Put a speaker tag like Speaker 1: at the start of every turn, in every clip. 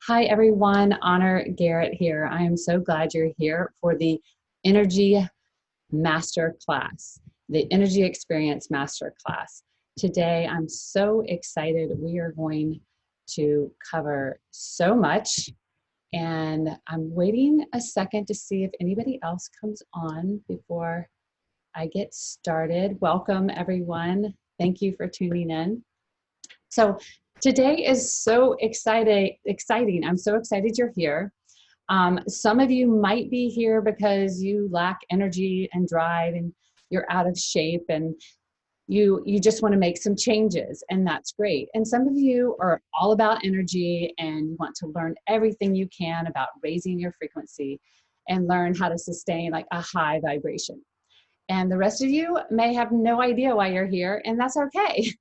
Speaker 1: Hi everyone, Honor Garrett here. I am so glad you're here for the Energy Masterclass, the Energy Experience Masterclass. Today I'm so excited. We are going to cover so much, and I'm waiting a second to see if anybody else comes on before I get started. Welcome everyone. Thank you for tuning in. So today is so exciting. I'm so excited you're here. Some of you might be here because you lack energy and drive and you're out of shape and you just want to make some changes, and that's great. And some of you are all about energy and you want to learn everything you can about raising your frequency and learn how to sustain like a high vibration. And the rest of you may have no idea why you're here, and that's okay.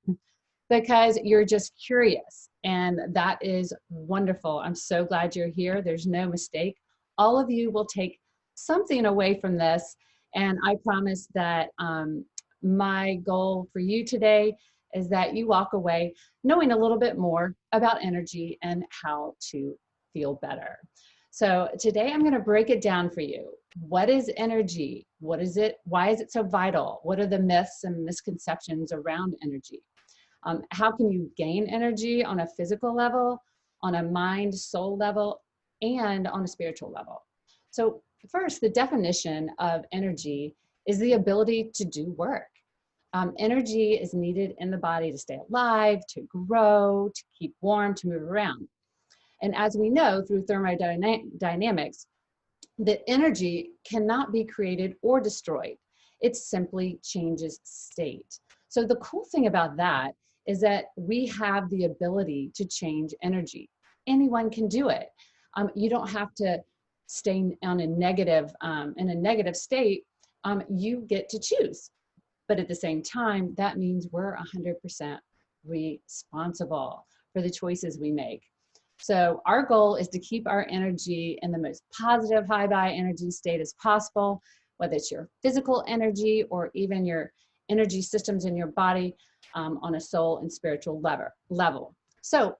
Speaker 1: Because you're just curious, and that is wonderful. I'm so glad you're here. There's no mistake. All of you will take something away from this, and I promise that my goal for you today is that you walk away knowing a little bit more about energy and how to feel better. So today I'm going to break it down for you. What is energy? What is it? Why is it so vital? What are the myths and misconceptions around energy? How can you gain energy on a physical level, on a mind, soul level, and on a spiritual level? So first, the definition of energy is the ability to do work. Energy is needed in the body to stay alive, to grow, to keep warm, to move around. And as we know through thermodynamics, that energy cannot be created or destroyed. It simply changes state. So the cool thing about that is that we have the ability to change energy. Anyone can do it. You don't have to stay on a negative, in a negative state. You get to choose. But at the same time, that means we're 100% responsible for the choices we make. So our goal is to keep our energy in the most positive high vibe energy state as possible, whether it's your physical energy or even your energy systems in your body on a soul and spiritual level. So,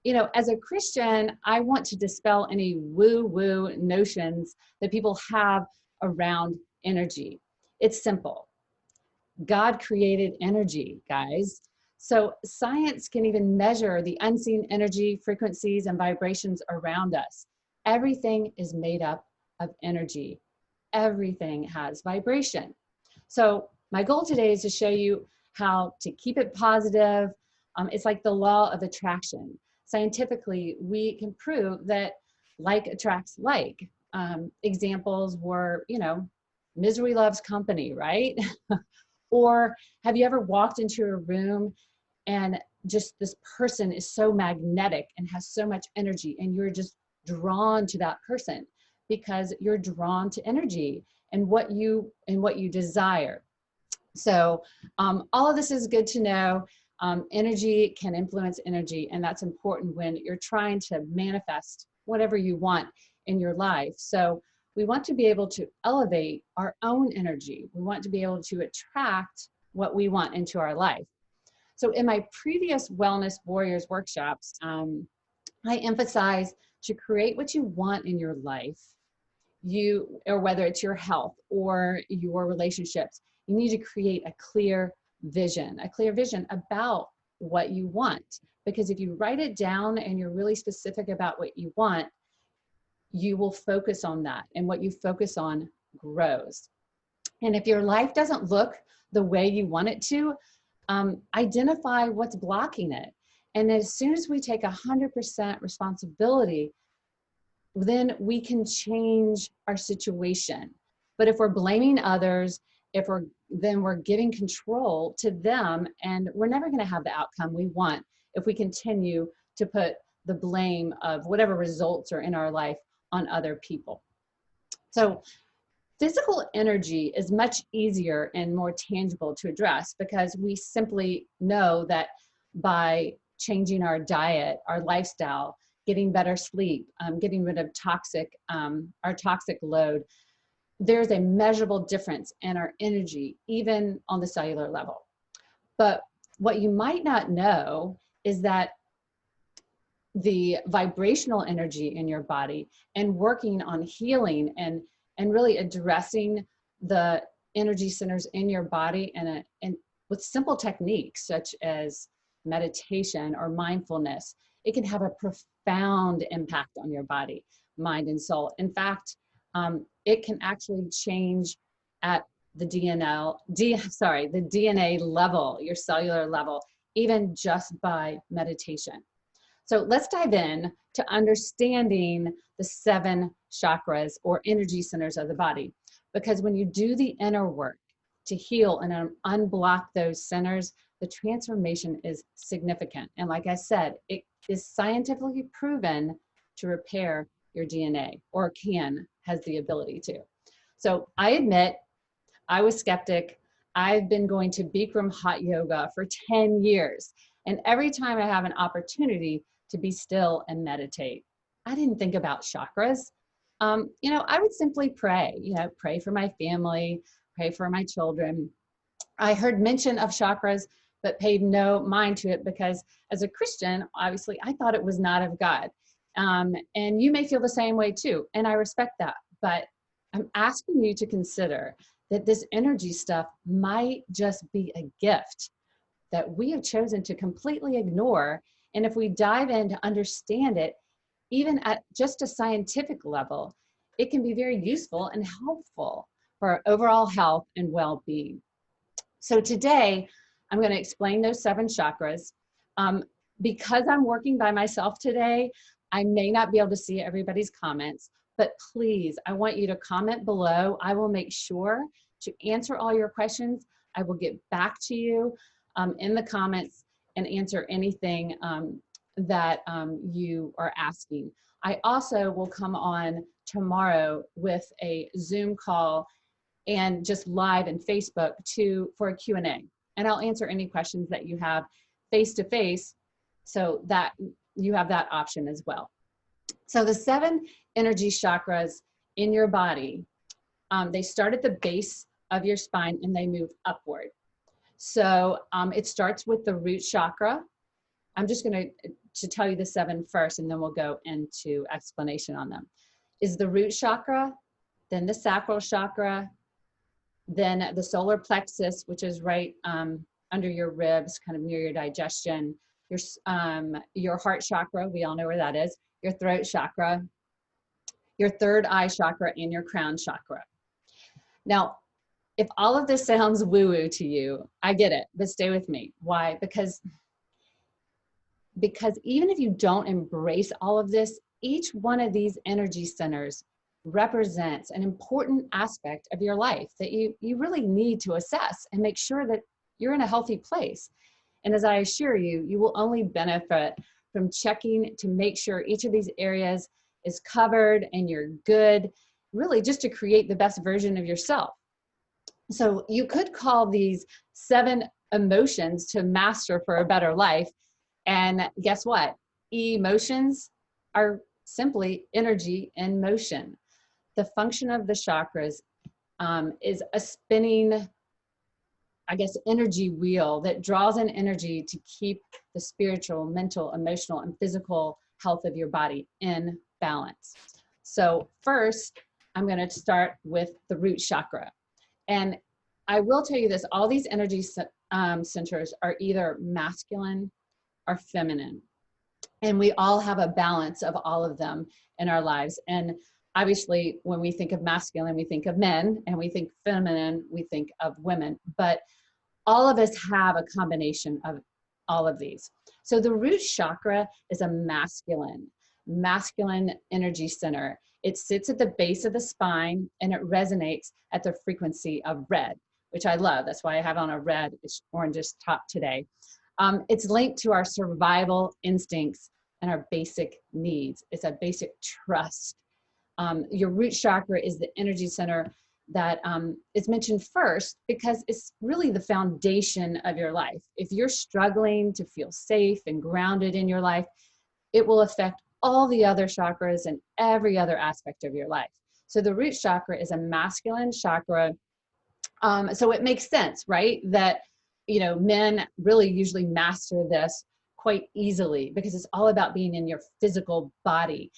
Speaker 1: you know, as a Christian, I want to dispel any woo-woo notions that people have around energy. It's simple. God created energy, guys. So science can even measure the unseen energy, frequencies, and vibrations around us. Everything is made up of energy. Everything has vibration. So my goal today is to show you how to keep it positive. It's like the law of attraction. Scientifically, we can prove that like attracts like. Examples were, you know, misery loves company, right? Or have you ever walked into a room and just this person is so magnetic and has so much energy, and you're just drawn to that person because you're drawn to energy and what you desire. So all of this is good to know. Energy can influence energy, and that's important when you're trying to manifest whatever you want in your life. So we want to be able to elevate our own energy. We want to be able to attract what we want into our life. So in my previous Wellness Warriors workshops, I emphasize to create what you want in your life, or whether it's your health or your relationships, you need to create a clear vision about what you want. Because if you write it down and you're really specific about what you want, you will focus on that, and what you focus on grows. And if your life doesn't look the way you want it to, identify what's blocking it. And as soon as we take 100% responsibility, then we can change our situation. But if we're blaming others, then we're giving control to them, and we're never going to have the outcome we want if we continue to put the blame of whatever results are in our life on other people. So physical energy is much easier and more tangible to address because we simply know that by changing our diet, our lifestyle, getting better sleep, getting rid of our toxic load, there's a measurable difference in our energy, even on the cellular level. But what you might not know is that the vibrational energy in your body and working on healing and really addressing the energy centers in your body and with simple techniques such as meditation or mindfulness, it can have a profound impact on your body, mind, and soul. In fact, it can actually change at the the DNA level, your cellular level, even just by meditation. So let's dive in to understanding the 7 chakras or energy centers of the body. Because when you do the inner work to heal and unblock those centers, the transformation is significant. And like I said, it is scientifically proven to repair your DNA, or has the ability to. So I admit, I was skeptic. I've been going to Bikram hot yoga for 10 years. And every time I have an opportunity to be still and meditate, I didn't think about chakras. I would simply pray, pray for my family, pray for my children. I heard mention of chakras, but paid no mind to it because as a Christian, obviously, I thought it was not of God. And you may feel the same way too, and I respect that. But I'm asking you to consider that this energy stuff might just be a gift that we have chosen to completely ignore. And if we dive in to understand it, even at just a scientific level, it can be very useful and helpful for our overall health and well-being. So today, I'm going to explain those 7 chakras. Because I'm working by myself today, I may not be able to see everybody's comments, but please, I want you to comment below. I will make sure to answer all your questions. I will get back to you in the comments and answer anything that you are asking. I also will come on tomorrow with a Zoom call and just live in Facebook for a Q&A. And I'll answer any questions that you have face to face so that you have that option as well. So the 7 energy chakras in your body, they start at the base of your spine and they move upward. So it starts with the root chakra. I'm just going to tell you the 7 first, and then we'll go into explanation on them. Is the root chakra, then the sacral chakra, then the solar plexus, which is right under your ribs, kind of near your digestion, your heart chakra, we all know where that is, your throat chakra, your third eye chakra, and your crown chakra. Now, if all of this sounds woo-woo to you, I get it, but stay with me. Why? Because even if you don't embrace all of this, each one of these energy centers represents an important aspect of your life that you really need to assess and make sure that you're in a healthy place. And as I assure you, you will only benefit from checking to make sure each of these areas is covered and you're good, really just to create the best version of yourself. So you could call these 7 emotions to master for a better life. And guess what? Emotions are simply energy in motion. The function of the chakras is a spinning, energy wheel that draws in energy to keep the spiritual, mental, emotional, and physical health of your body in balance. So first, I'm going to start with the root chakra. And I will tell you this, all these energy centers are either masculine or feminine. And we all have a balance of all of them in our lives. And obviously, when we think of masculine, we think of men, and we think feminine, we think of women. But all of us have a combination of all of these. So the root chakra is a masculine energy center. It sits at the base of the spine and it resonates at the frequency of red, which I love. That's why I have on a red, orangish top today. It's linked to our survival instincts and our basic needs. It's a basic trust. Your root chakra is the energy center that is mentioned first because it's really the foundation of your life. If you're struggling to feel safe and grounded in your life, it will affect all the other chakras and every other aspect of your life. So the root chakra is a masculine chakra. So it makes sense, right? That, men really usually master this quite easily because it's all about being in your physical body,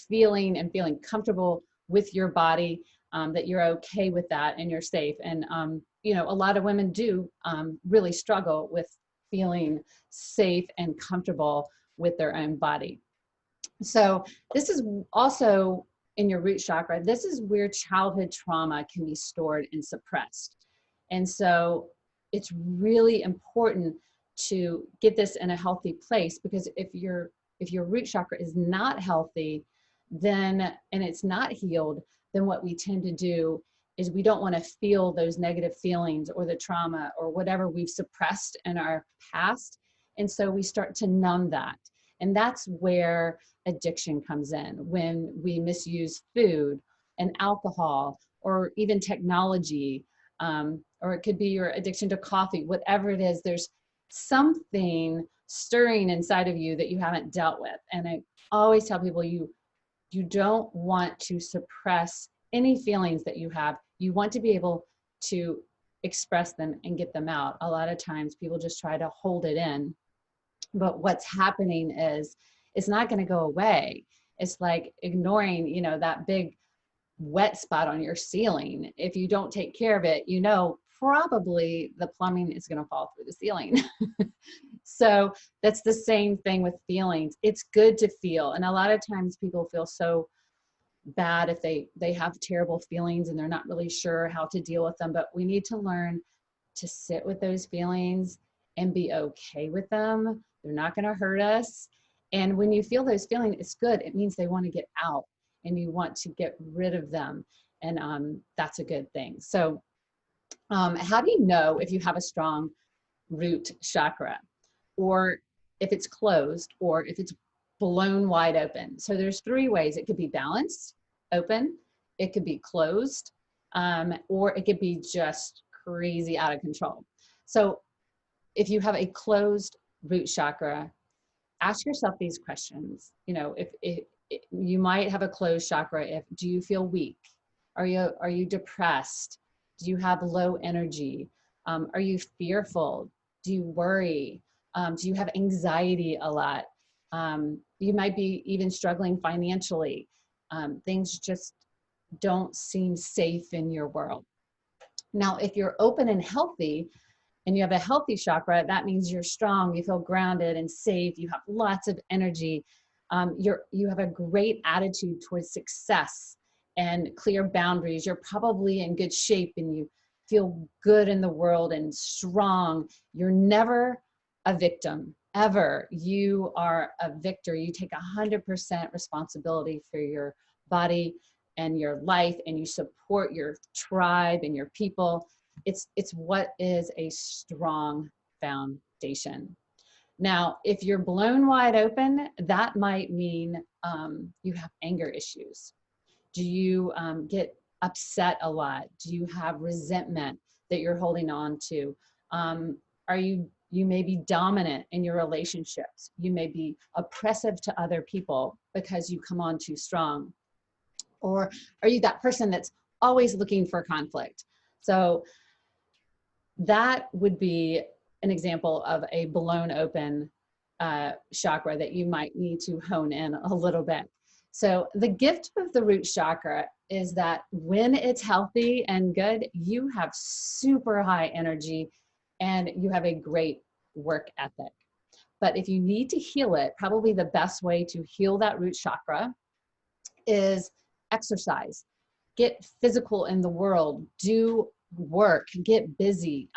Speaker 1: feeling comfortable with your body, that you're okay with that and you're safe. And, you know, a lot of women do really struggle with feeling safe and comfortable with their own body. So this is also in your root chakra. This is where childhood trauma can be stored and suppressed. And so it's really important to get this in a healthy place, because if your root chakra is not healthy, then, and it's not healed, then what we tend to do is we don't want to feel those negative feelings or the trauma or whatever we've suppressed in our past. And so we start to numb that. And that's where addiction comes in, when we misuse food and alcohol or even technology, or it could be your addiction to coffee, whatever it is, there's something stirring inside of you that you haven't dealt with. And I always tell people, you don't want to suppress any feelings that you have. You want to be able to express them and get them out. A lot of times people just try to hold it in, but what's happening is it's not going to go away. It's like ignoring, you know, that big wet spot on your ceiling. If you don't take care of it, you know, probably the plumbing is going to fall through the ceiling. So that's the same thing with feelings. It's good to feel. And a lot of times people feel so bad if they have terrible feelings and they're not really sure how to deal with them. But we need to learn to sit with those feelings and be okay with them. They're not going to hurt us. And when you feel those feelings, it's good. It means they want to get out and you want to get rid of them. And that's a good thing. So how do you know if you have a strong root chakra, or if it's closed, or if it's blown wide open? So there's three ways. It could be balanced, open, it could be closed, or it could be just crazy out of control. So if you have a closed root chakra, ask yourself these questions. You know, if you might have a closed chakra, do you feel weak? Are you depressed? Do you have low energy? Are you fearful? Do you worry? Do you have anxiety a lot? You might be even struggling financially. Things just don't seem safe in your world. Now, if you're open and healthy, and you have a healthy chakra, that means you're strong, you feel grounded and safe, you have lots of energy, you have a great attitude towards success and clear boundaries. You're probably in good shape and you feel good in the world and strong. You're never a victim, ever. You are a victor. You take 100% responsibility for your body and your life, and you support your tribe and your people. It's what is a strong foundation. Now, if you're blown wide open, that might mean you have anger issues. Do you get upset a lot? Do you have resentment that you're holding on to? You may be dominant in your relationships. You may be oppressive to other people because you come on too strong. Or are you that person that's always looking for conflict? So that would be an example of a blown open chakra that you might need to hone in a little bit. So the gift of the root chakra is that when it's healthy and good, you have super high energy and you have a great work ethic. But if you need to heal it, probably the best way to heal that root chakra is exercise. Get physical in the world, do work, get busy,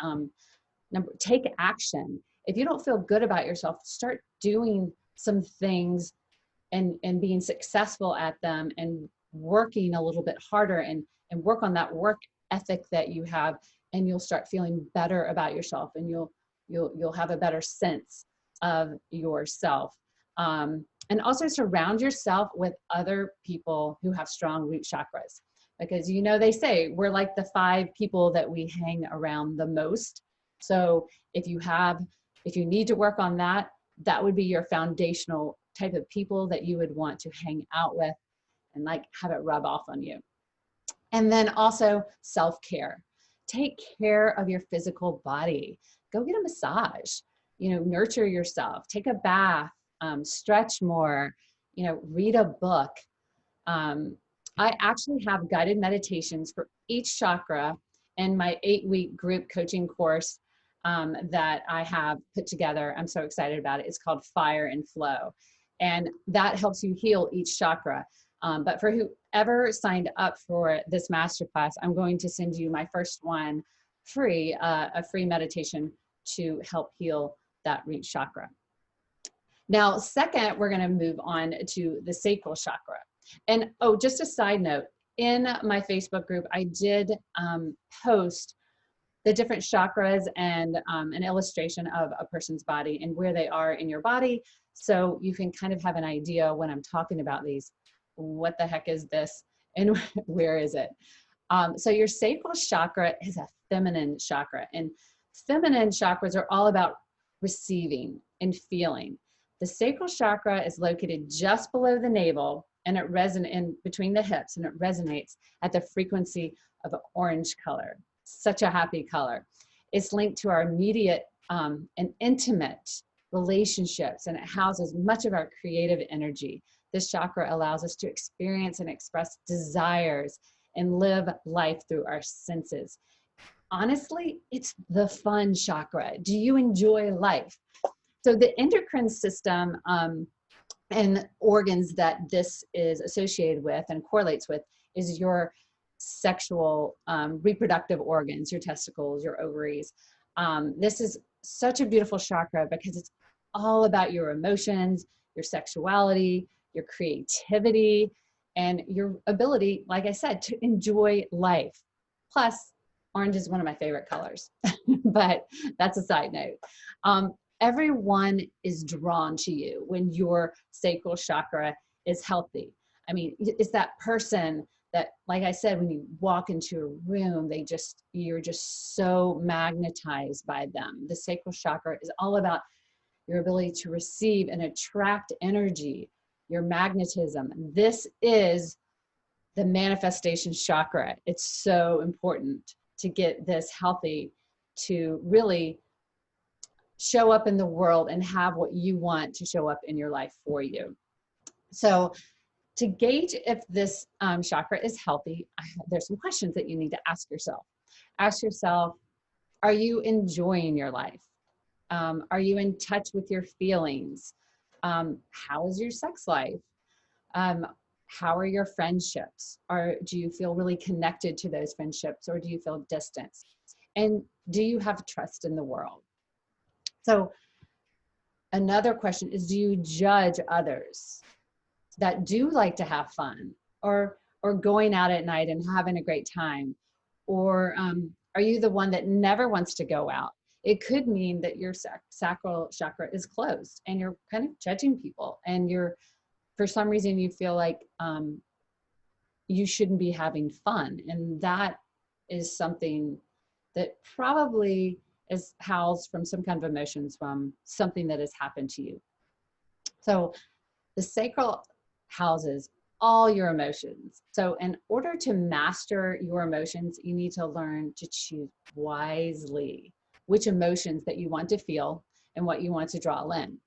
Speaker 1: take action. If you don't feel good about yourself, start doing some things and being successful at them and working a little bit harder and work on that work ethic that you have, and you'll start feeling better about yourself, and you'll have a better sense of yourself. And also surround yourself with other people who have strong root chakras, because you know they say we're like the 5 people that we hang around the most. So if you need to work on that, that would be your foundational type of people that you would want to hang out with and like have it rub off on you. And then also self-care. Take care of your physical body. Go get a massage. nurture yourself, take a bath, stretch more, read a book. I actually have guided meditations for each chakra in my 8-week group coaching course that I have put together. I'm so excited about it. It's called Fire and Flow. And that helps you heal each chakra. But for whoever signed up for this masterclass, I'm going to send you my first one free, a free meditation to help heal that root chakra. Now, second, we're going to move on to the sacral chakra. And oh, just a side note, in my Facebook group, I did post the different chakras and an illustration of a person's body and where they are in your body. So you can kind of have an idea when I'm talking about these, what the heck is this and where is it? So your sacral chakra is a feminine chakra, and feminine chakras are all about receiving and feeling. The sacral chakra is located just below the navel, and it resonates in between the hips, and it resonates at the frequency of an orange color. Such a happy color. It's linked to our immediate and intimate relationships, and it houses much of our creative energy. This chakra allows us to experience and express desires and live life through our senses. Honestly, it's the fun chakra. Do you enjoy life? So the endocrine system and organs that this is associated with and correlates with is your sexual reproductive organs, your testicles, your ovaries. This is such a beautiful chakra because it's all about your emotions, your sexuality, your creativity, and your ability, like I said, to enjoy life. Plus, orange is one of my favorite colors, but that's a side note. Everyone is drawn to you when your sacral chakra is healthy. I mean, it's that person that, like I said, when you walk into a room, you're just so magnetized by them. The sacral chakra is all about your ability to receive and attract energy, your magnetism. This is the manifestation chakra. It's so important to get this healthy to really show up in the world and have what you want to show up in your life for you. So to gauge if this chakra is healthy, there's some questions that you need to ask yourself. Ask yourself, are you enjoying your life? Are you in touch with your feelings? How is your sex life? How are your friendships? Do you feel really connected to those friendships, or do you feel distanced? And do you have trust in the world? So another question is, do you judge others that do like to have fun or going out at night and having a great time? Or are you the one that never wants to go out? It could mean that your sacral chakra is closed and you're kind of judging people, and for some reason you feel like you shouldn't be having fun. And that is something that probably is housed from some kind of emotions from something that has happened to you. So the sacral houses all your emotions. So in order to master your emotions, you need to learn to choose wisely which emotions that you want to feel and what you want to draw in.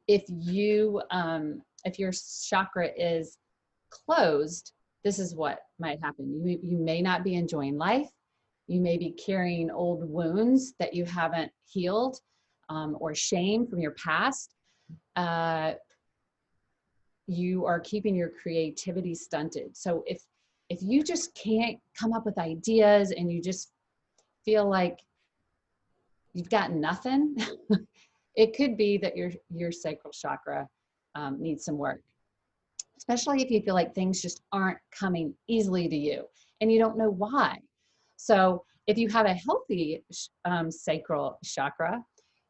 Speaker 1: If your chakra is closed, this is what might happen. You may not be enjoying life. You may be carrying old wounds that you haven't healed, or shame from your past. You are keeping your creativity stunted. So if you just can't come up with ideas and you just feel like you've got nothing, it could be that your sacral chakra needs some work, especially if you feel like things just aren't coming easily to you and you don't know why. So if you have a healthy sacral chakra,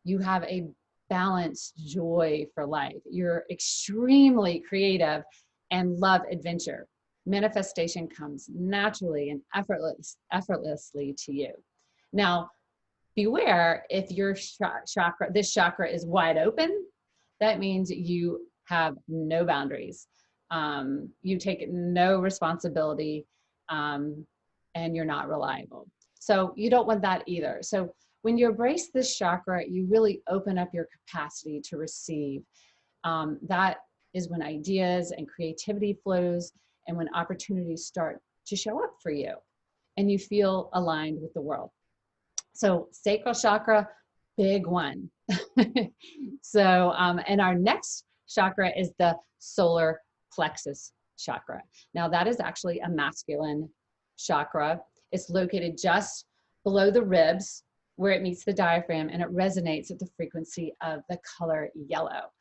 Speaker 1: you have a balanced joy for life. You're extremely creative and love adventure. Manifestation comes naturally and effortlessly to you. Now, beware if your this chakra is wide open, that means you have no boundaries. You take no responsibility, and you're not reliable. So you don't want that either. So when you embrace this chakra, you really open up your capacity to receive. That is when ideas and creativity flows, and when opportunities start to show up for you and you feel aligned with the world. So sacral chakra, big one. So, and our next chakra is the solar plexus chakra. Now that is actually a masculine chakra. It's located just below the ribs where it meets the diaphragm, and it resonates at the frequency of the color yellow.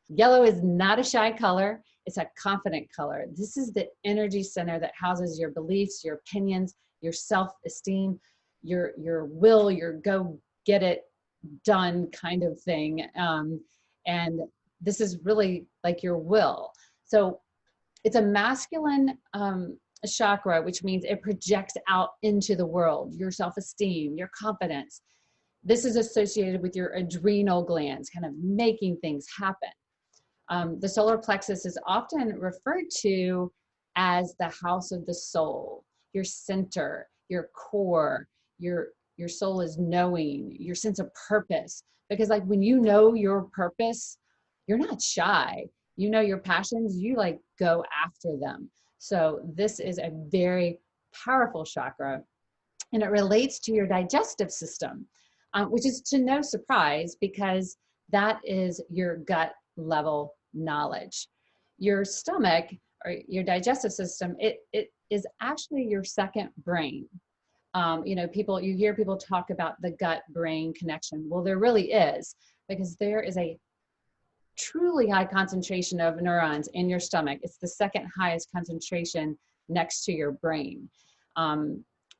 Speaker 1: Yellow is not a shy color, it's a confident color. This is the energy center that houses your beliefs, your opinions, your self-esteem, your will, your go get it done kind of thing. And this is really like your will. So it's a masculine chakra, which means it projects out into the world, your self-esteem, your confidence. This is associated with your adrenal glands, kind of making things happen. The solar plexus is often referred to as the house of the soul, your center, your core, your soul is knowing, your sense of purpose. Because like when you know your purpose, you're not shy. You know your passions, you like go after them. So this is a very powerful chakra, and it relates to your digestive system, which is to no surprise because that is your gut level knowledge. Your stomach or your digestive system, it is actually your second brain. You know, you hear people talk about the gut brain connection. Well, there really is, because there is a truly high concentration of neurons in your stomach. It's the second highest concentration next to your brain.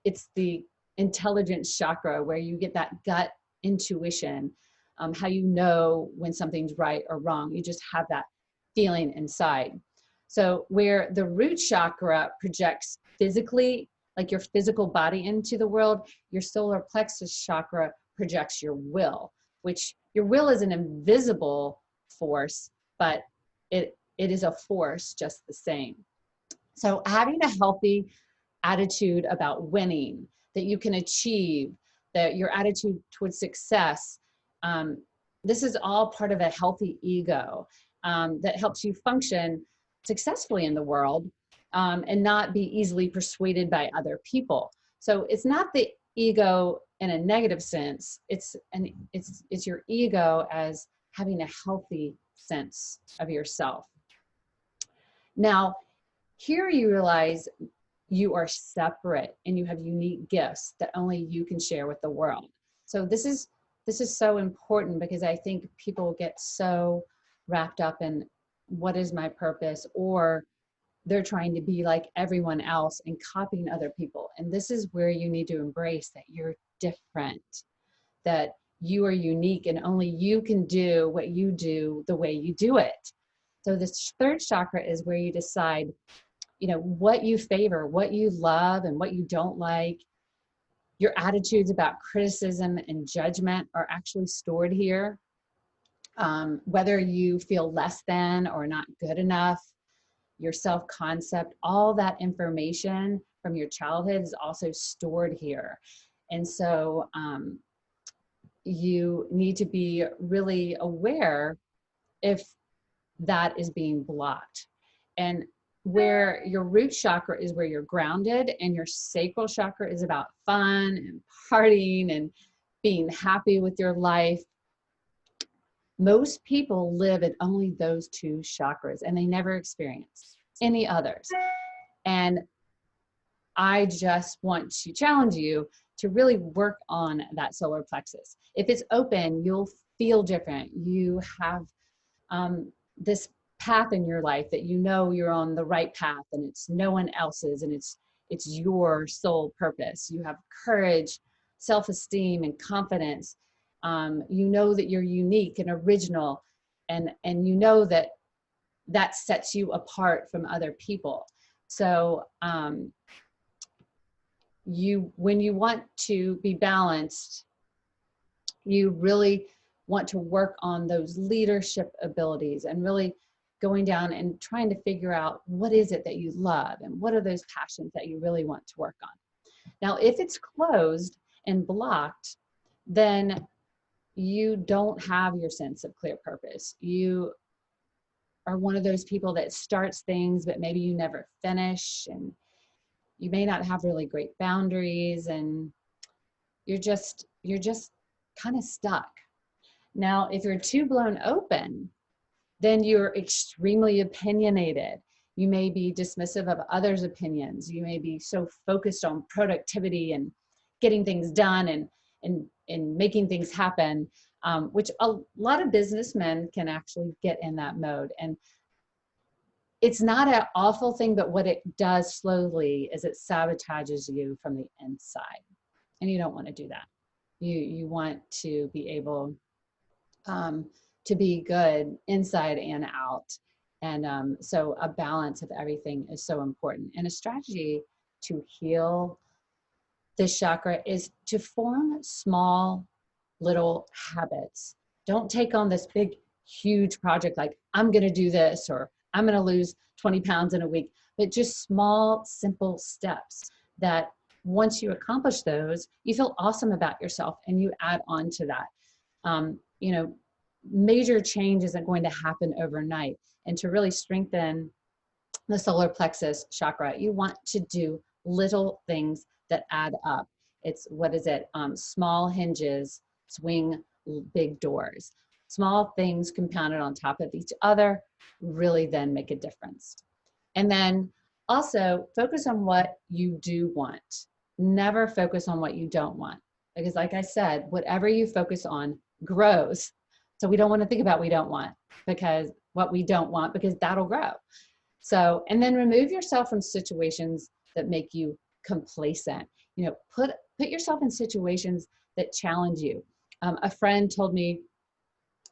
Speaker 1: It's the intelligence chakra, where you get that gut intuition, how you know when something's right or wrong. You just have that feeling inside. So where the root chakra projects physically, like your physical body into the world, your solar plexus chakra projects your will, which your will is an invisible force, but it is a force just the same. So having a healthy attitude about winning, that you can achieve, that your attitude towards success, this is all part of a healthy ego that helps you function successfully in the world, and not be easily persuaded by other people. So it's not the ego in a negative sense, it's your ego as having a healthy sense of yourself. Now, here you realize you are separate and you have unique gifts that only you can share with the world. So this is so important, because I think people get so wrapped up in what is my purpose, or they're trying to be like everyone else and copying other people. And this is where you need to embrace that you're different, that you are unique, and only you can do what you do the way you do it. So this third chakra is where you decide, you know, what you favor, what you love and what you don't like. Your attitudes about criticism and judgment are actually stored here. Whether you feel less than or not good enough, your self-concept, all that information from your childhood is also stored here. And so you need to be really aware if that is being blocked. And where your root chakra is where you're grounded, and your sacral chakra is about fun and partying and being happy with your life. Most people live at only those two chakras, and they never experience any others. And I just want to challenge you to really work on that solar plexus. If it's open, you'll feel different. You have this path in your life that you know you're on the right path, and it's no one else's, and it's your sole purpose. You have courage, self-esteem, and confidence. You know that you're unique and original, and you know that that sets you apart from other people. So when you want to be balanced, you really want to work on those leadership abilities, and really going down and trying to figure out what is it that you love, and what are those passions that you really want to work on. Now, if it's closed and blocked, then you don't have your sense of clear purpose. You are one of those people that starts things, but maybe you never finish, and you may not have really great boundaries, and you're just kind of stuck. Now, if you're too blown open, then you're extremely opinionated. You may be dismissive of others' opinions. You may be so focused on productivity and getting things done and making things happen, which a lot of businessmen can actually get in that mode. And it's not an awful thing, but what it does slowly is it sabotages you from the inside. And you don't want to do that. You want to be able to be good inside and out. And so a balance of everything is so important. And a strategy to heal this chakra is to form small little habits. Don't take on this big, huge project like, I'm going to do this, or I'm going to lose 20 pounds in a week, but just small, simple steps that once you accomplish those, you feel awesome about yourself and you add on to that. You know, major change isn't going to happen overnight. And to really strengthen the solar plexus chakra, you want to do little things that add up. It's, what is it? Small hinges swing big doors. Small things compounded on top of each other really then make a difference. And then also focus on what you do want. Never focus on what you don't want. Because like I said, whatever you focus on grows. So we don't want to think about what we don't want, because that'll grow. So, and then remove yourself from situations that make you complacent. You know, put yourself in situations that challenge you. A friend told me,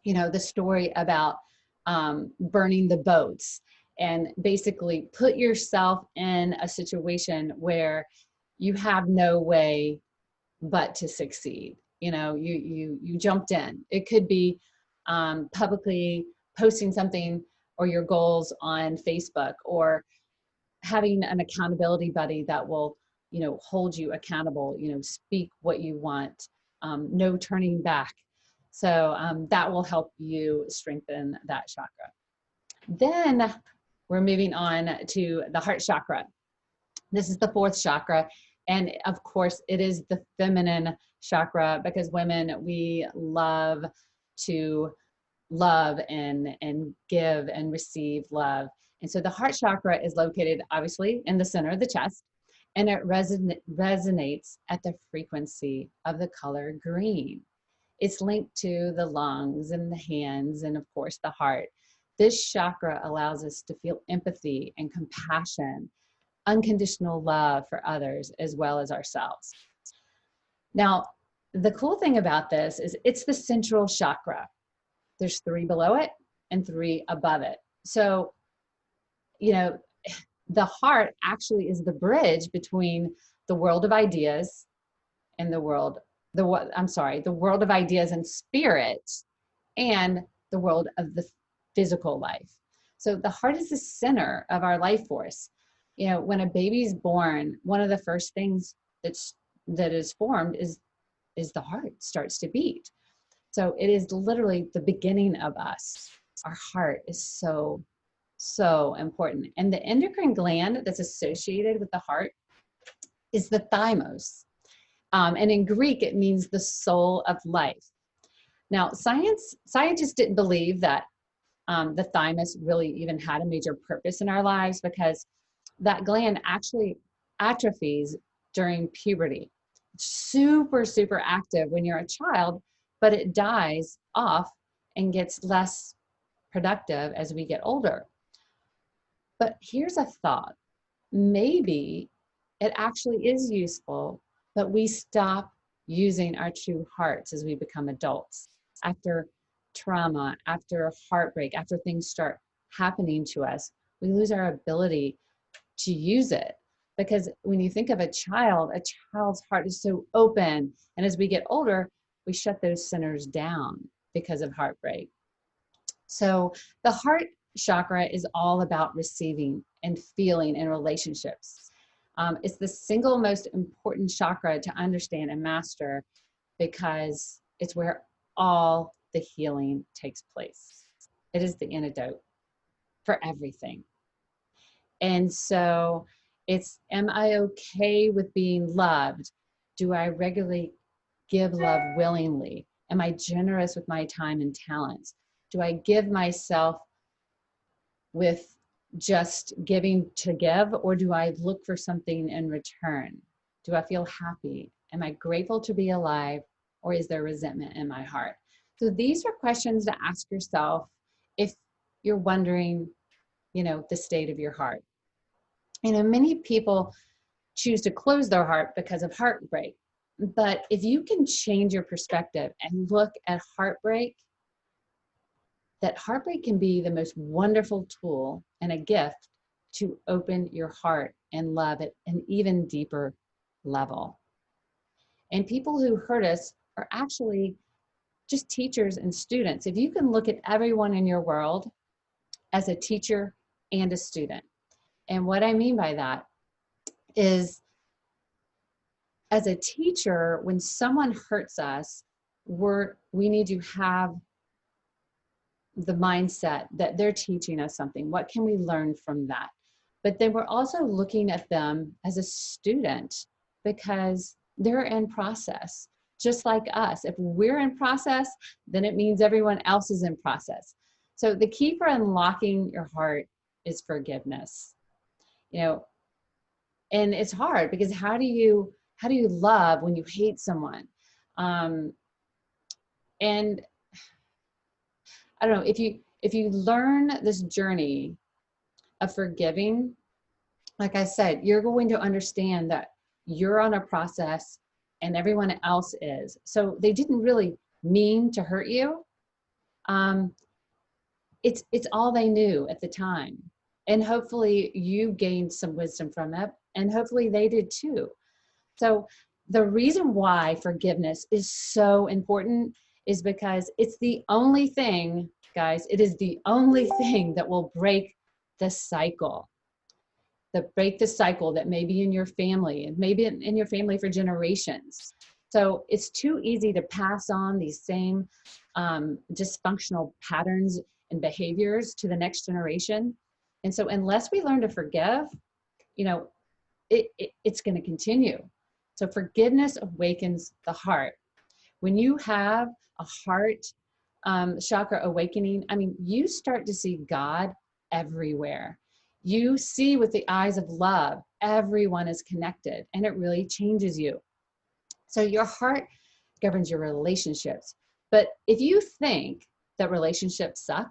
Speaker 1: you know, the story about burning the boats, and basically put yourself in a situation where you have no way but to succeed. You know, you jumped in. It could be publicly posting something or your goals on Facebook, or having an accountability buddy that will, you know, hold you accountable, you know, speak what you want, no turning back. So that will help you strengthen that chakra. Then we're moving on to the heart chakra. This is the fourth chakra. And of course, it is the feminine chakra, because women, we love to love and give and receive love. And so the heart chakra is located obviously in the center of the chest, and it resonates at the frequency of the color green. It's linked to the lungs and the hands and of course the heart. This chakra allows us to feel empathy and compassion, unconditional love for others as well as ourselves. Now, the cool thing about this is it's the central chakra. There's 3 below it and 3 above it. So, you know, the heart actually is the bridge between the world of ideas and the world of ideas and spirit, and the world of the physical life. So the heart is the center of our life force. You know, when a baby's born, one of the first things that is formed is the heart starts to beat. So it is literally the beginning of us. Our heart is so, so important. And the endocrine gland that's associated with the heart is the thymus. And in Greek, it means the soul of life. Now, scientists didn't believe that the thymus really even had a major purpose in our lives, because that gland actually atrophies during puberty. It's super, super active when you're a child, but it dies off and gets less productive as we get older. But here's a thought. Maybe it actually is useful, but we stop using our true hearts as we become adults. After trauma, after heartbreak, after things start happening to us, we lose our ability to use it. Because when you think of a child's heart is so open. And as we get older, we shut those centers down because of heartbreak. So the heart chakra is all about receiving and feeling in relationships. It's the single most important chakra to understand and master. because it's where all the healing takes place. It is the antidote for everything. And so it's, am I okay with being loved? Do I regularly give love willingly? Am I generous with my time and talents? Do I give myself with just giving to give, or do I look for something in return? Do I feel happy? Am I grateful to be alive, or is there resentment in my heart? So these are questions to ask yourself if you're wondering, the state of your heart. Many people choose to close their heart because of heartbreak. But if you can change your perspective and look at heartbreak, that heartbreak can be the most wonderful tool and a gift to open your heart and love at an even deeper level. And people who hurt us are actually just teachers and students. If you can look at everyone in your world as a teacher and a student. And what I mean by that is, as a teacher, when someone hurts us, we need to have the mindset that they're teaching us something. What can we learn from that? But then we're also looking at them as a student because they're in process, just like us. If we're in process, then it means everyone else is in process. So the key for unlocking your heart is forgiveness. And it's hard because how do you love when you hate someone? And I don't know, if you learn this journey of forgiving, like I said, you're going to understand that you're on a process and everyone else is. So they didn't really mean to hurt you. It's all they knew at the time. And hopefully you gained some wisdom from it, and hopefully they did too. So the reason why forgiveness is so important is because it's the only thing, guys, it is the only thing that will break the cycle. Break the cycle that may be in your family, and maybe in your family for generations. So it's too easy to pass on these same dysfunctional patterns and behaviors to the next generation. And so unless we learn to forgive, it's going to continue. So forgiveness awakens the heart. When you have a heart chakra awakening, you start to see God everywhere. You see with the eyes of love, everyone is connected, and it really changes you. So your heart governs your relationships. But if you think that relationships suck,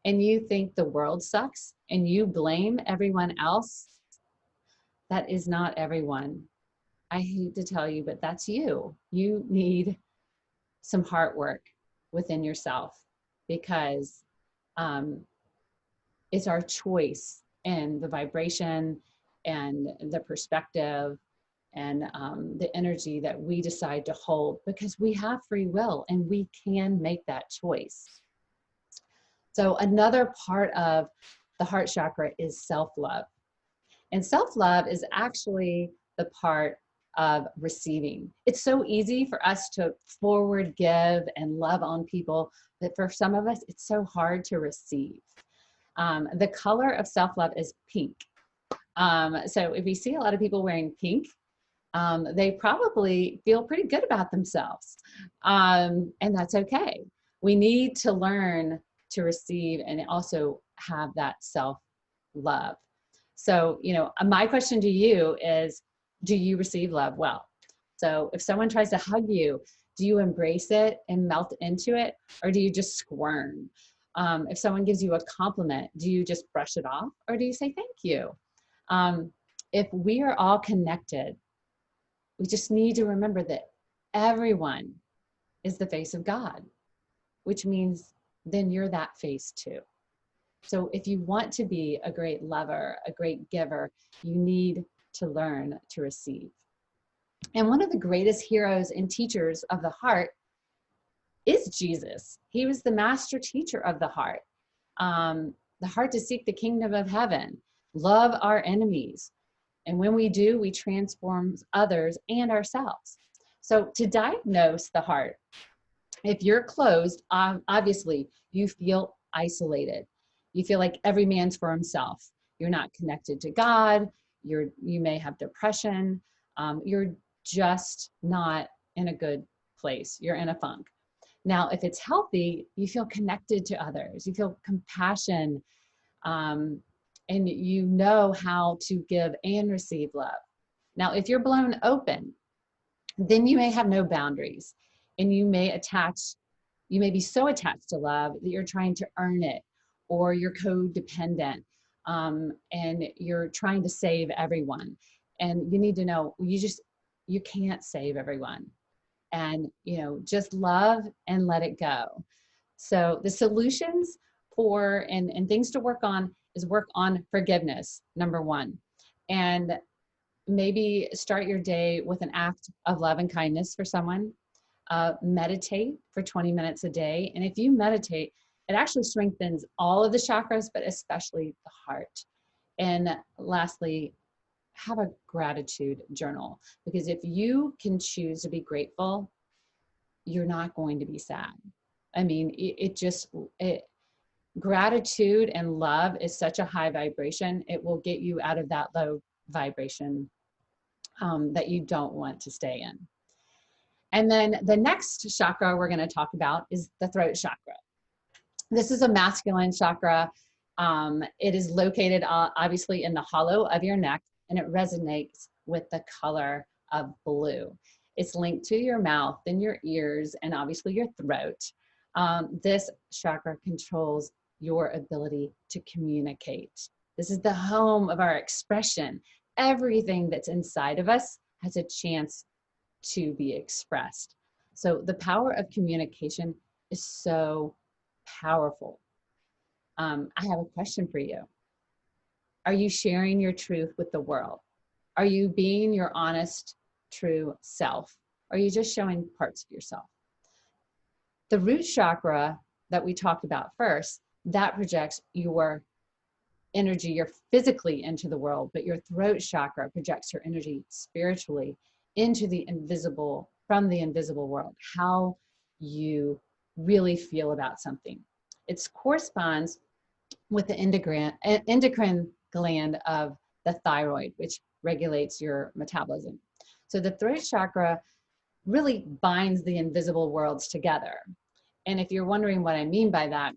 Speaker 1: and you think the world sucks, and you blame everyone else, that is not everyone. I hate to tell you, but that's you. You need some heart work within yourself, because it's our choice and the vibration and the perspective and the energy that we decide to hold, because we have free will and we can make that choice. So another part of the heart chakra is self-love. And self-love is actually the part of receiving. It's so easy for us to forward give and love on people, but for some of us, it's so hard to receive. The color of self-love is pink. So if you see a lot of people wearing pink, they probably feel pretty good about themselves. And that's okay. We need to learn to receive and also have that self-love. So, my question to you is, do you receive love well? So if someone tries to hug you, do you embrace it and melt into it, or do you just squirm? If someone gives you a compliment, do you just brush it off, or do you say thank you? If we are all connected, we just need to remember that everyone is the face of God, which means then you're that face too. So if you want to be a great lover, a great giver, you need to learn to receive. And one of the greatest heroes and teachers of the heart is Jesus. He was the master teacher of the heart. The heart to seek the kingdom of heaven, love our enemies. And when we do, we transform others and ourselves. So to diagnose the heart, if you're closed, obviously you feel isolated. You feel like every man's for himself. You're not connected to God. You may have depression. You're just not in a good place. You're in a funk. Now, if it's healthy, you feel connected to others. You feel compassion, and you know how to give and receive love. Now, if you're blown open, then you may have no boundaries, and you may be so attached to love that you're trying to earn it, or you're codependent, and you're trying to save everyone. And you need to know you can't save everyone. And just love and let it go. So the solutions and things to work on is work on forgiveness, number one. And maybe start your day with an act of love and kindness for someone. Meditate for 20 minutes a day. And if you meditate, it actually strengthens all of the chakras, but especially the heart. And lastly, have a gratitude journal, because if you can choose to be grateful, you're not going to be sad. I mean, gratitude and love is such a high vibration. It will get you out of that low vibration that you don't want to stay in. And then the next chakra we're going to talk about is the throat chakra. This is a masculine chakra. It is located obviously in the hollow of your neck, and it resonates with the color of blue. It's linked to your mouth and your ears and obviously your throat. This chakra controls your ability to communicate. This is the home of our expression. Everything that's inside of us has a chance to be expressed. So the power of communication is so powerful. I have a question for you. Are you sharing your truth with the world? Are you being your honest, true self? Or are you just showing parts of yourself? The root chakra that we talked about first, that projects your energy, you're physically into the world, but your throat chakra projects your energy spiritually into the invisible, from the invisible world, how you really feel about something. It corresponds with the endocrine gland of the thyroid, which regulates your metabolism. So the throat chakra really binds the invisible worlds together. And if you're wondering what I mean by that,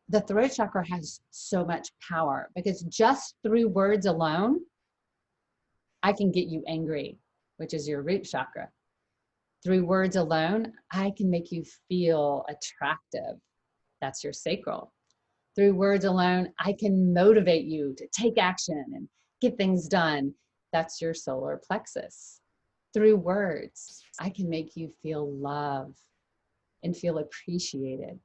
Speaker 1: the throat chakra has so much power, because just through words alone, I can get you angry, which is your root chakra. Through words alone, I can make you feel attractive. That's your sacral. Through words alone, I can motivate you to take action and get things done. That's your solar plexus. Through words, I can make you feel love and feel appreciated.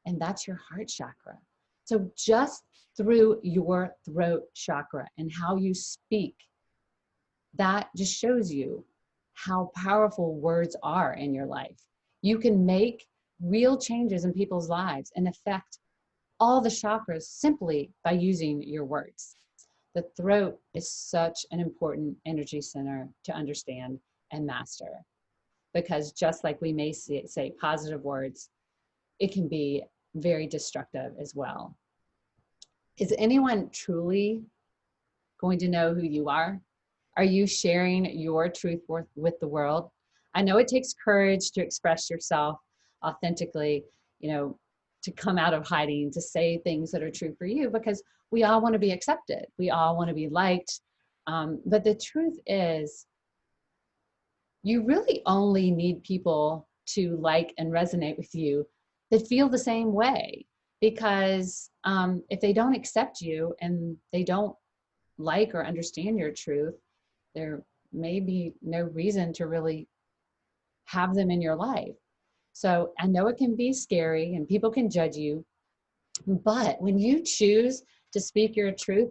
Speaker 1: And that's your heart chakra. So just through your throat chakra and how you speak, that just shows you how powerful words are in your life. You can make real changes in people's lives and affect all the chakras simply by using your words. The throat is such an important energy center to understand and master, because just like we may say positive words, it can be very destructive as well. Is anyone truly going to know who you are? Are you sharing your truth with the world? I know it takes courage to express yourself authentically, to come out of hiding, to say things that are true for you, because we all want to be accepted. We all want to be liked. But the truth is, you really only need people to like and resonate with you that feel the same way. Because if they don't accept you and they don't like or understand your truth, there may be no reason to really have them in your life. So I know it can be scary and people can judge you, but when you choose to speak your truth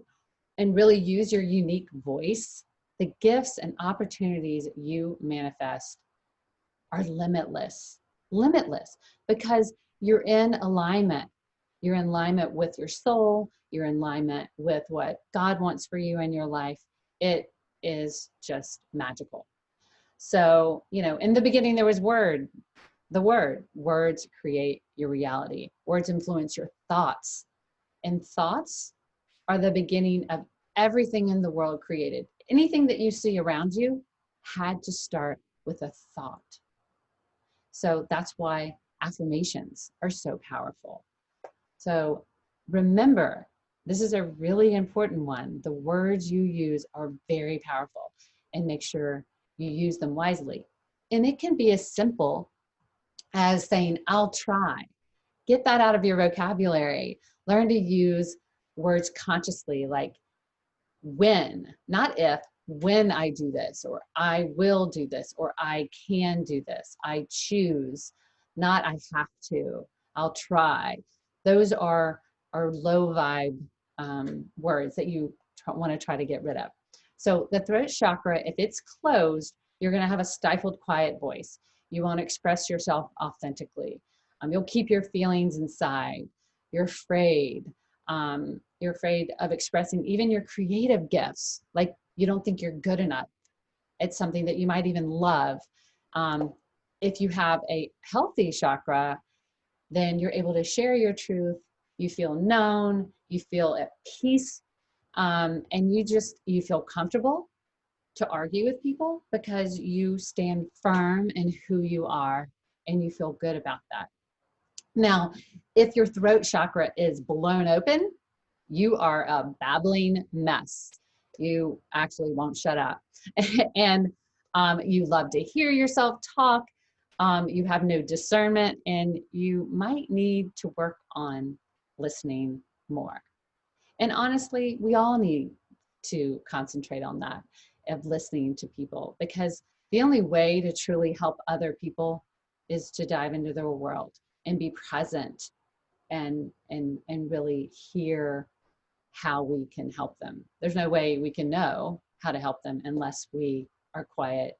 Speaker 1: and really use your unique voice, the gifts and opportunities you manifest are limitless, because you're in alignment. You're in alignment with your soul. You're in alignment with what God wants for you in your life. It is just magical. So, you know, in the beginning there was words create your reality. Words influence your thoughts, and thoughts are the beginning of everything in the world created. Anything that you see around you had to start with a thought. So that's why affirmations are so powerful. So remember, this is a really important one. The words you use are very powerful, and make sure you use them wisely. And it can be as simple as saying, I'll try. Get that out of your vocabulary. Learn to use words consciously, like when, not if, when I do this, or I will do this, or I can do this. I choose, not I have to. I'll try. Those are low vibe words that you want to try to get rid of. So the throat chakra, if it's closed, you're going to have a stifled, quiet voice. You won't express yourself authentically. You'll keep your feelings inside. You're afraid. You're afraid of expressing even your creative gifts. Like you don't think you're good enough. It's something that you might even love. If you have a healthy chakra, then you're able to share your truth. You feel known, you feel at peace, and you feel comfortable to argue with people because you stand firm in who you are and you feel good about that. Now, if your throat chakra is blown open, you are a babbling mess. You actually won't shut up. And you love to hear yourself talk. You have no discernment, and you might need to work on listening more. And honestly, we all need to concentrate on that, of listening to people, because the only way to truly help other people is to dive into their world and be present and really hear how we can help them. There's no way we can know how to help them unless we are quiet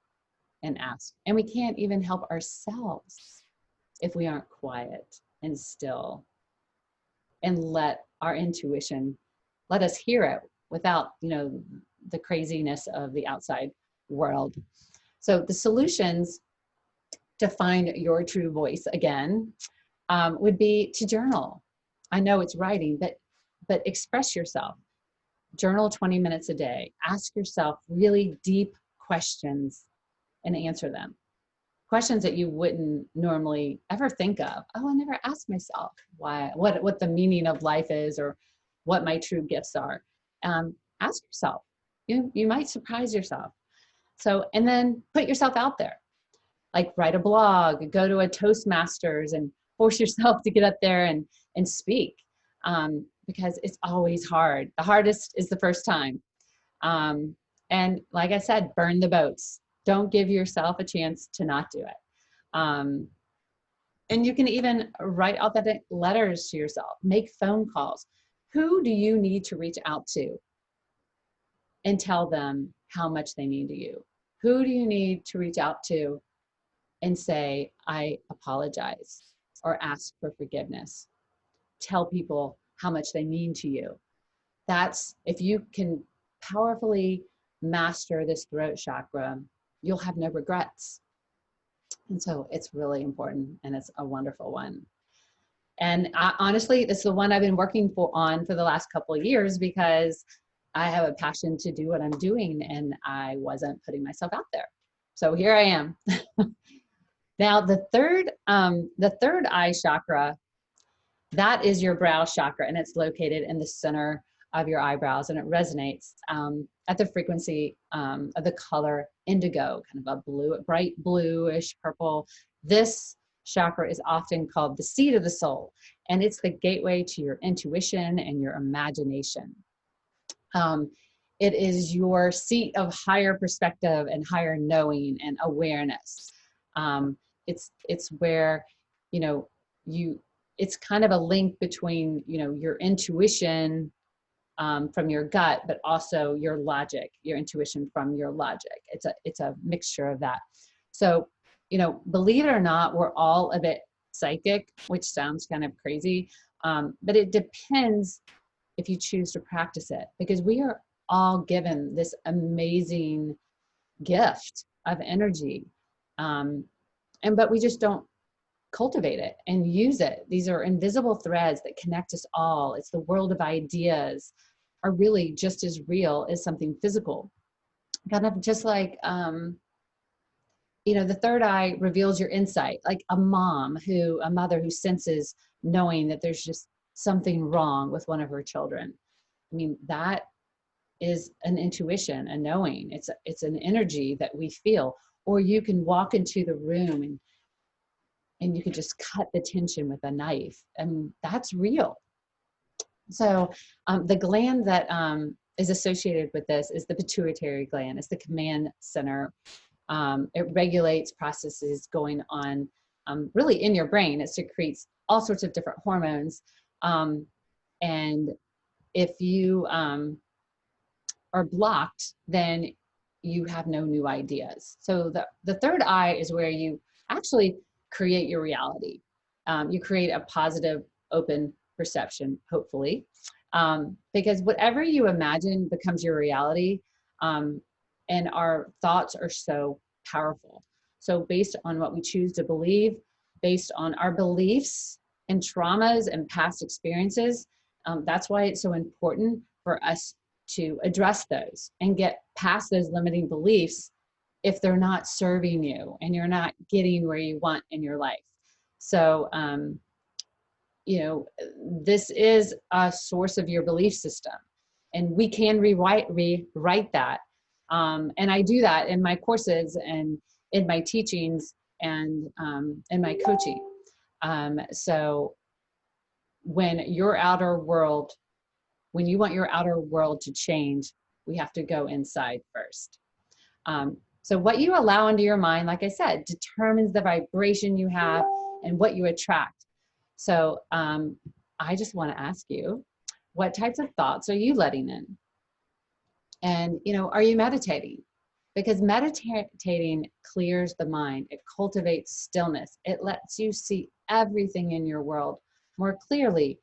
Speaker 1: and ask. And we can't even help ourselves if we aren't quiet and still and let our intuition, let us hear it without, you know, the craziness of the outside world. So the solutions to find your true voice again would be to journal. I know it's writing, but express yourself. Journal 20 minutes a day. Ask yourself really deep questions and answer them. Questions that you wouldn't normally ever think of. Oh, I never asked myself what the meaning of life is, or what my true gifts are. Ask yourself. You might surprise yourself. So, and then put yourself out there. Like write a blog, go to a Toastmasters, and force yourself to get up there and speak. Because it's always hard. The hardest is the first time. And like I said, burn the boats. Don't give yourself a chance to not do it. And you can even write authentic letters to yourself, make phone calls. Who do you need to reach out to and tell them how much they mean to you? Who do you need to reach out to and say, I apologize, or ask for forgiveness? Tell people how much they mean to you. That's, if you can powerfully master this throat chakra, you'll have no regrets. And so it's really important, and it's a wonderful one. And honestly, it's the one I've been working on for the last couple of years, because I have a passion to do what I'm doing, and I wasn't putting myself out there. So here I am. Now, the third eye chakra, that is your brow chakra, and it's located in the center of your eyebrows, and it resonates at the frequency of the color indigo, kind of a blue, bright bluish purple. This chakra is often called the seat of the soul, and it's the gateway to your intuition and your imagination. It is your seat of higher perspective and higher knowing and awareness. It's where, you know, it's kind of a link between, you know, your intuition from your gut, but also your logic, your intuition from your logic. It's a mixture of that. So, you know, believe it or not, we're all a bit psychic, which sounds kind of crazy, but it depends if you choose to practice it, because we are all given this amazing gift of energy. But we just don't cultivate it and use it. These are invisible threads that connect us all. It's the world of ideas are really just as real as something physical. Kind of just like, the third eye reveals your insight, like a mother who senses knowing that there's just something wrong with one of her children. I mean, that is an intuition, a knowing. It's an energy that we feel. Or you can walk into the room and you can just cut the tension with a knife. I mean, that's real. So the gland that is associated with this is the pituitary gland. It's the command center. It regulates processes going on really in your brain. It secretes all sorts of different hormones. And if you are blocked, then you have no new ideas. So the third eye is where you actually create your reality. You create a positive, open perception, hopefully, because whatever you imagine becomes your reality. And our thoughts are so powerful. So based on what we choose to believe, based on our beliefs and traumas and past experiences, that's why it's so important for us to address those and get past those limiting beliefs if they're not serving you and you're not getting where you want in your life. So, this is a source of your belief system, and we can rewrite that. And I do that in my courses and in my teachings and in my coaching. So when you want your outer world to change, we have to go inside first. So what you allow into your mind, like I said, determines the vibration you have and what you attract. So I just want to ask you, what types of thoughts are you letting in? And, are you meditating? Because meditating clears the mind. It cultivates stillness. It lets you see everything in your world more clearly,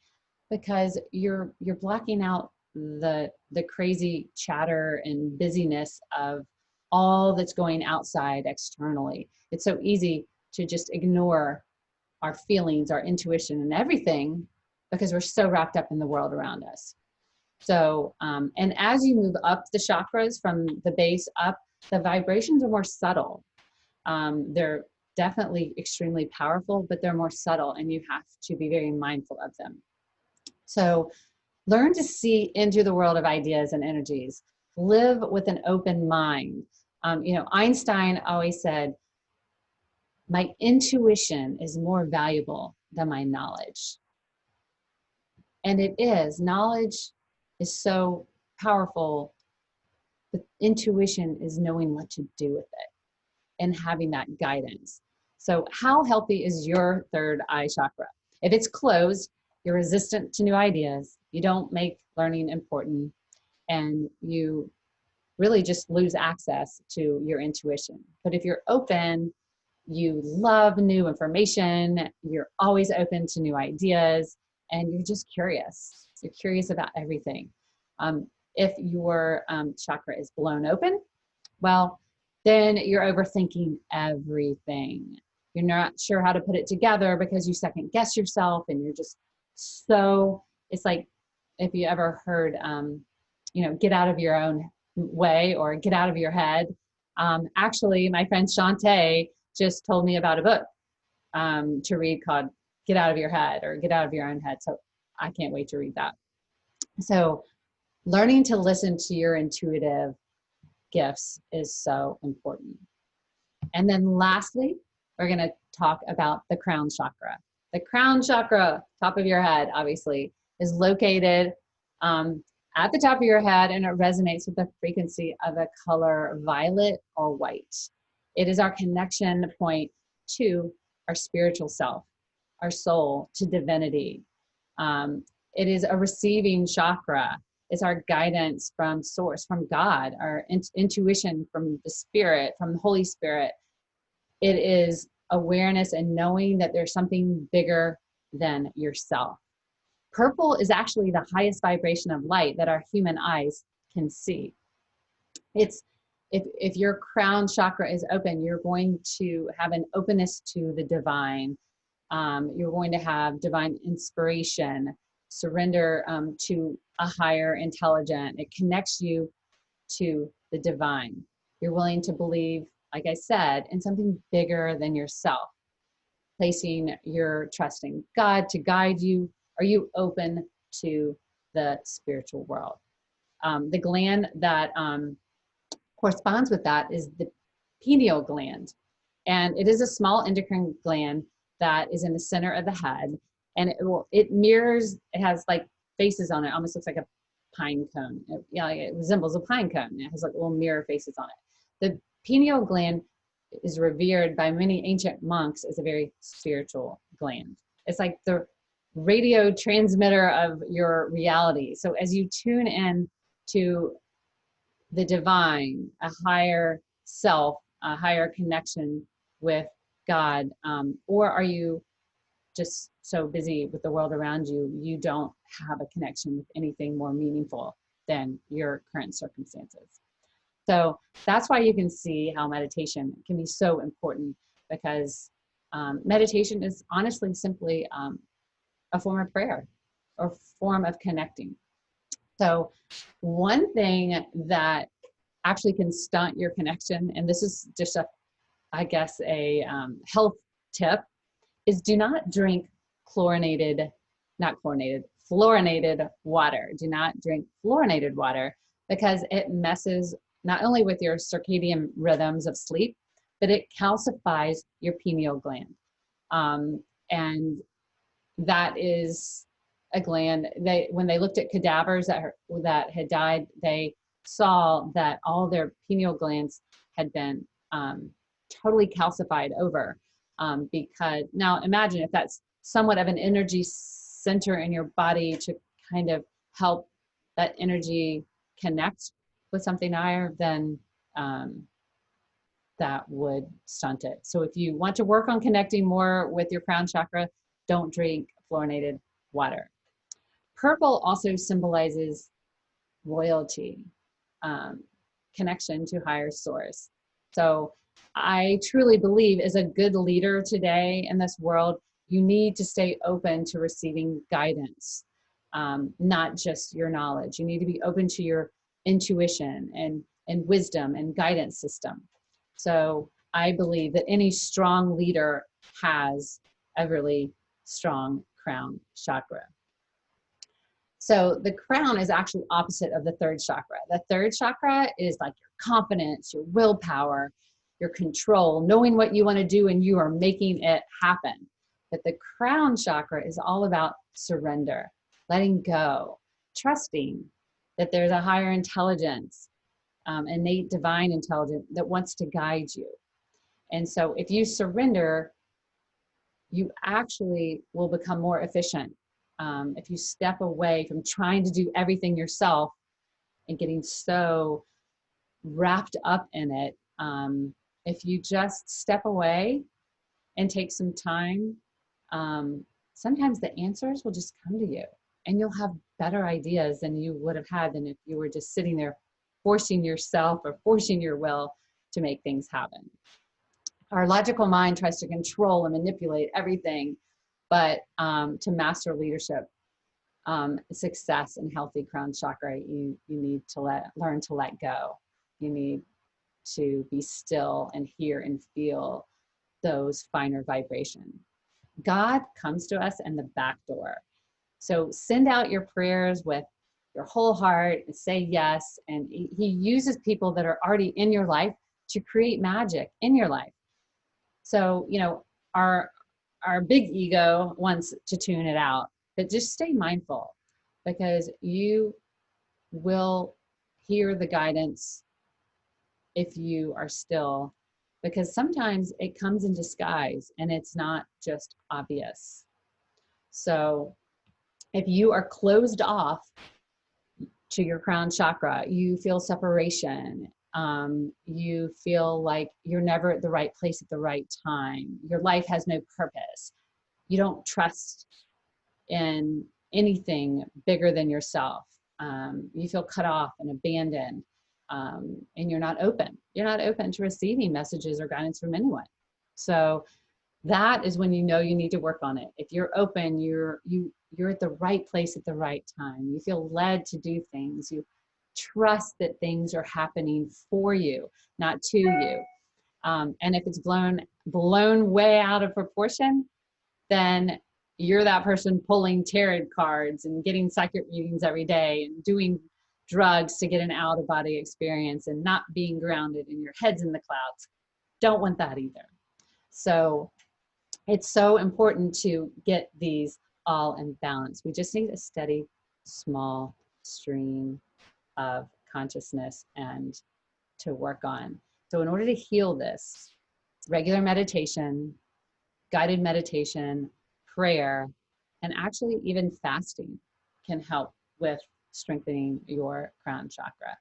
Speaker 1: because you're blocking out the crazy chatter and busyness of all that's going outside externally. It's so easy to just ignore our feelings, our intuition, and everything because we're so wrapped up in the world around us. So, and as you move up the chakras from the base up, the vibrations are more subtle. They're definitely extremely powerful, but they're more subtle, and you have to be very mindful of them. So learn to see into the world of ideas and energies. Live with an open mind. Einstein always said, my intuition is more valuable than my knowledge. And it is. Knowledge is so powerful, but intuition is knowing what to do with it and having that guidance. So how healthy is your third eye chakra? If it's closed, you're resistant to new ideas, you don't make learning important, and you really just lose access to your intuition. But if you're open, you love new information, you're always open to new ideas, and you're just curious. You're curious about everything. If your chakra is blown open, well, then you're overthinking everything. You're not sure how to put it together because you second guess yourself, and you're just it's like, if you ever heard, get out of your own way or get out of your head. Actually, my friend Shantae just told me about a book to read called Get Out of Your Head or Get Out of Your Own Head. So I can't wait to read that. So learning to listen to your intuitive gifts is so important. And then lastly, we're going to talk about the crown chakra. The crown chakra, top of your head, obviously, is located at the top of your head, and it resonates with the frequency of the color violet or white. It is our connection point to our spiritual self, our soul, to divinity. It is a receiving chakra. It's our guidance from source, from God, our intuition from the Spirit, from the Holy Spirit. It is awareness and knowing that there's something bigger than yourself. Purple is actually the highest vibration of light that our human eyes can see. It's if your crown chakra is open, you're going to have an openness to the divine. You're going to have divine inspiration, surrender to a higher intelligence. It connects you to the divine. You're willing to believe, like I said, in something bigger than yourself, placing your trust in God to guide you. Are you open to the spiritual world? The gland that corresponds with that is the pineal gland. And it is a small endocrine gland that is in the center of the head. And it mirrors, it has like faces on it, almost looks like a pine cone. It resembles a pine cone. It has like little mirror faces on it. The pineal gland is revered by many ancient monks as a very spiritual gland. It's like the radio transmitter of your reality. So as you tune in to the divine, a higher self, a higher connection with God, or are you just so busy with the world around you, you don't have a connection with anything more meaningful than your current circumstances? So that's why you can see how meditation can be so important, because meditation is honestly simply a form of prayer or form of connecting. So one thing that actually can stunt your connection, and this is just I guess a health tip, is do not drink fluorinated water. Do not drink fluorinated water, because it messes not only with your circadian rhythms of sleep, but it calcifies your pineal gland. And that is a gland, when they looked at cadavers that had died, they saw that all their pineal glands had been totally calcified over. Because now imagine if that's somewhat of an energy center in your body to kind of help that energy connect with something higher, then that would stunt it. So if you want to work on connecting more with your crown chakra, don't drink fluorinated water. Purple also symbolizes royalty, connection to higher source. So I truly believe, as a good leader today in this world, you need to stay open to receiving guidance, not just your knowledge. You need to be open to your intuition and wisdom and guidance system. So I believe that any strong leader has a really strong crown chakra. So the crown is actually opposite of the third chakra. The third chakra is like your confidence, your willpower, your control, knowing what you want to do and you are making it happen. But the crown chakra is all about surrender, letting go, trusting that there's a higher intelligence, innate divine intelligence that wants to guide you. And so if you surrender, you actually will become more efficient. If you step away from trying to do everything yourself and getting so wrapped up in it, if you just step away and take some time, sometimes the answers will just come to you, and you'll have better ideas than you would have had than if you were just sitting there forcing yourself or forcing your will to make things happen. Our logical mind tries to control and manipulate everything, but to master leadership, success, and healthy crown chakra, you need to learn to let go. You need to be still and hear and feel those finer vibrations. God comes to us in the back door. So send out your prayers with your whole heart and say yes. And he uses people that are already in your life to create magic in your life. So, you know, our big ego wants to tune it out, but just stay mindful, because you will hear the guidance if you are still, because sometimes it comes in disguise and it's not just obvious. So if you are closed off to your crown chakra, you feel separation, you feel like you're never at the right place at the right time, your life has no purpose, you don't trust in anything bigger than yourself, you feel cut off and abandoned, and you're not open. You're not open to receiving messages or guidance from anyone. So that is when you know you need to work on it. If you're open, you're at the right place at the right time. You feel led to do things. You trust that things are happening for you, not to you. And if it's blown way out of proportion, then you're that person pulling tarot cards and getting psychic readings every day and doing drugs to get an out-of-body experience and not being grounded and your head's in the clouds. Don't want that either. So it's so important to get these all in balance. We just need a steady, small stream of consciousness and to work on. So in order to heal this, regular meditation, guided meditation, prayer, and actually even fasting can help with strengthening your crown chakra.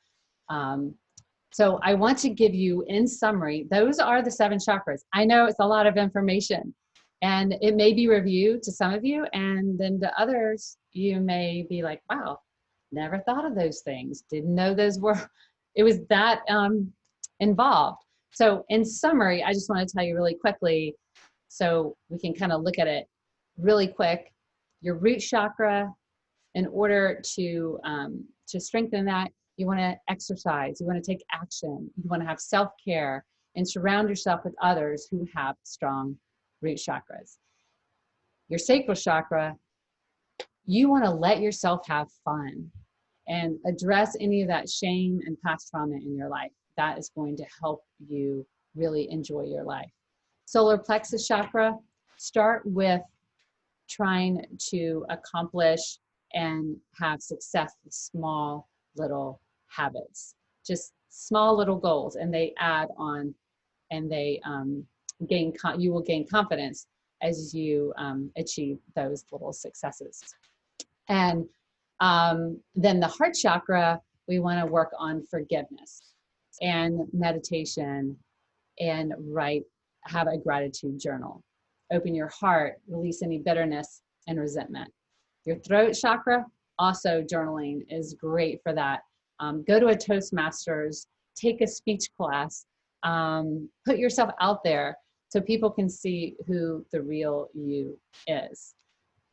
Speaker 1: So I want to give you, in summary, those are the 7 chakras. I know it's a lot of information, and it may be review to some of you, and then to others, you may be like, wow, never thought of those things. Didn't know those were, it was that involved. So in summary, I just want to tell you really quickly, so we can kind of look at it really quick. Your root chakra, in order to strengthen that, you want to exercise, you want to take action, you want to have self-care, and surround yourself with others who have strong root chakras. Your sacral chakra, you want to let yourself have fun and address any of that shame and past trauma in your life. That is going to help you really enjoy your life. Solar plexus chakra, start with trying to accomplish and have success with small little habits, just small little goals, and they add on, and they you will gain confidence as you achieve those little successes. And then the heart chakra, we want to work on forgiveness and meditation and have a gratitude journal. Open your heart, release any bitterness and resentment. Your throat chakra, also journaling is great for that. Go to a Toastmasters, take a speech class, put yourself out there so people can see who the real you is.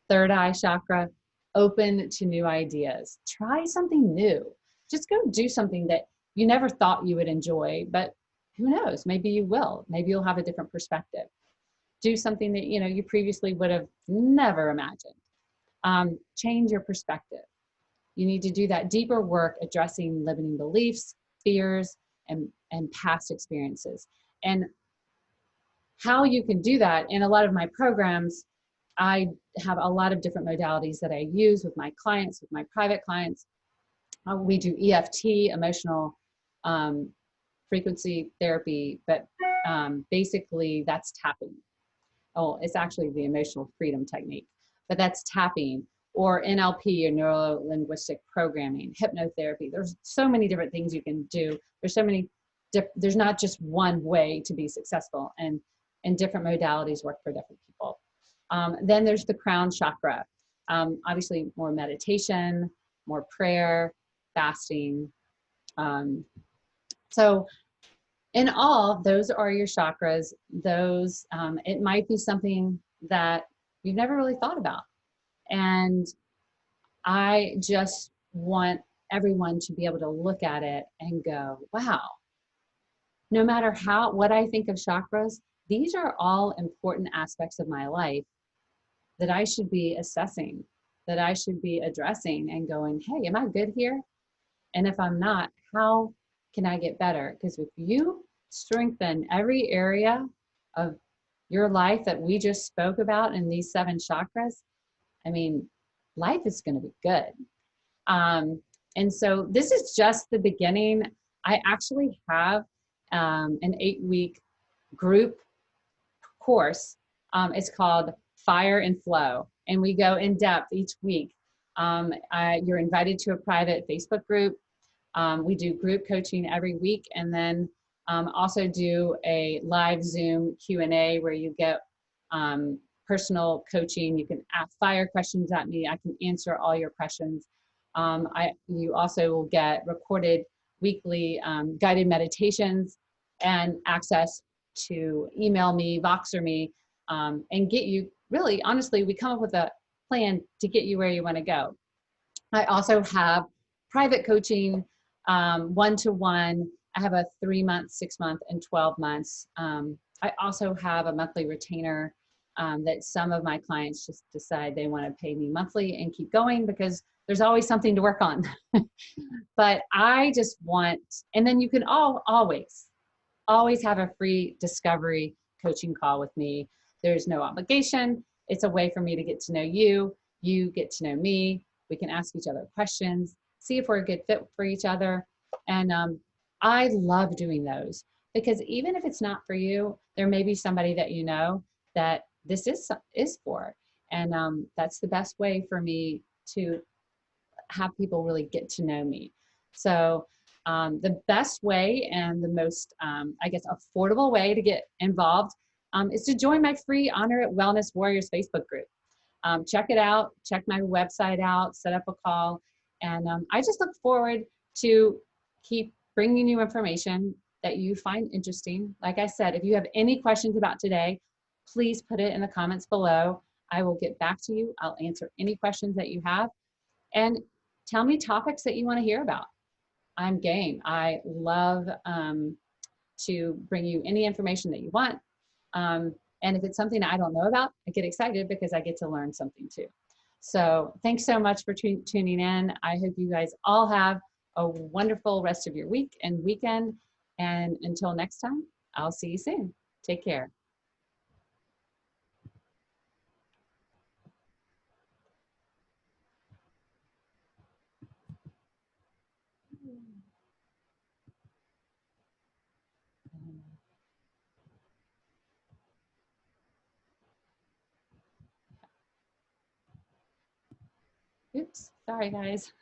Speaker 1: Third eye chakra, open to new ideas. Try something new. Just go do something that you never thought you would enjoy, but who knows, maybe you will. Maybe you'll have a different perspective. Do something that you previously would have never imagined. Change your perspective. You need to do that deeper work addressing limiting beliefs, fears, and past experiences. And how you can do that, in a lot of my programs, I have a lot of different modalities that I use with my clients, with my private clients. We do EFT, emotional frequency therapy, but basically that's tapping. Oh, it's actually the emotional freedom technique, but that's tapping, or NLP, or neuro-linguistic programming, hypnotherapy. There's so many different things you can do. There's not just one way to be successful, and different modalities work for different people. Then there's the crown chakra. Obviously more meditation, more prayer, fasting. So in all, those are your chakras. Those, it might be something that you've never really thought about. And I just want everyone to be able to look at it and go, wow, no matter what I think of chakras, these are all important aspects of my life that I should be assessing, that I should be addressing and going, hey, am I good here? And if I'm not, how can I get better? Because if you strengthen every area of your life that we just spoke about in these 7 chakras, I mean, life is going to be good. And so this is just the beginning. I actually have an 8-week group course. It's called Fire and Flow, and we go in depth each week. You're invited to a private Facebook group. We do group coaching every week, and then also do a live Zoom Q&A where you get personal coaching. You can fire questions at me. I can answer all your questions. You also will get recorded weekly guided meditations, and access to email me, Voxer me, and get you, really, honestly, we come up with a plan to get you where you want to go. I also have private coaching, one-to-one. I have a 3-month, 6-month, and 12 months. I also have a monthly retainer that some of my clients just decide they want to pay me monthly and keep going because there's always something to work on. But I just want, and then you can always have a free discovery coaching call with me. There's no obligation. It's a way for me to get to know you. You get to know me. We can ask each other questions, see if we're a good fit for each other. And I love doing those because even if it's not for you, there may be somebody that you know that this is for. And that's the best way for me to have people really get to know me. So the best way and the most, I guess, affordable way to get involved is to join my free Honor It Wellness Warriors Facebook group. Check it out, check my website out, set up a call. And I just look forward to keep bringing you information that you find interesting. Like I said, if you have any questions about today, please put it in the comments below. I will get back to you. I'll answer any questions that you have. And tell me topics that you want to hear about. I'm game. I love to bring you any information that you want. And if it's something I don't know about, I get excited because I get to learn something too. So thanks so much for tuning in. I hope you guys all have a wonderful rest of your week and weekend. And until next time, I'll see you soon. Take care. Oops, sorry guys.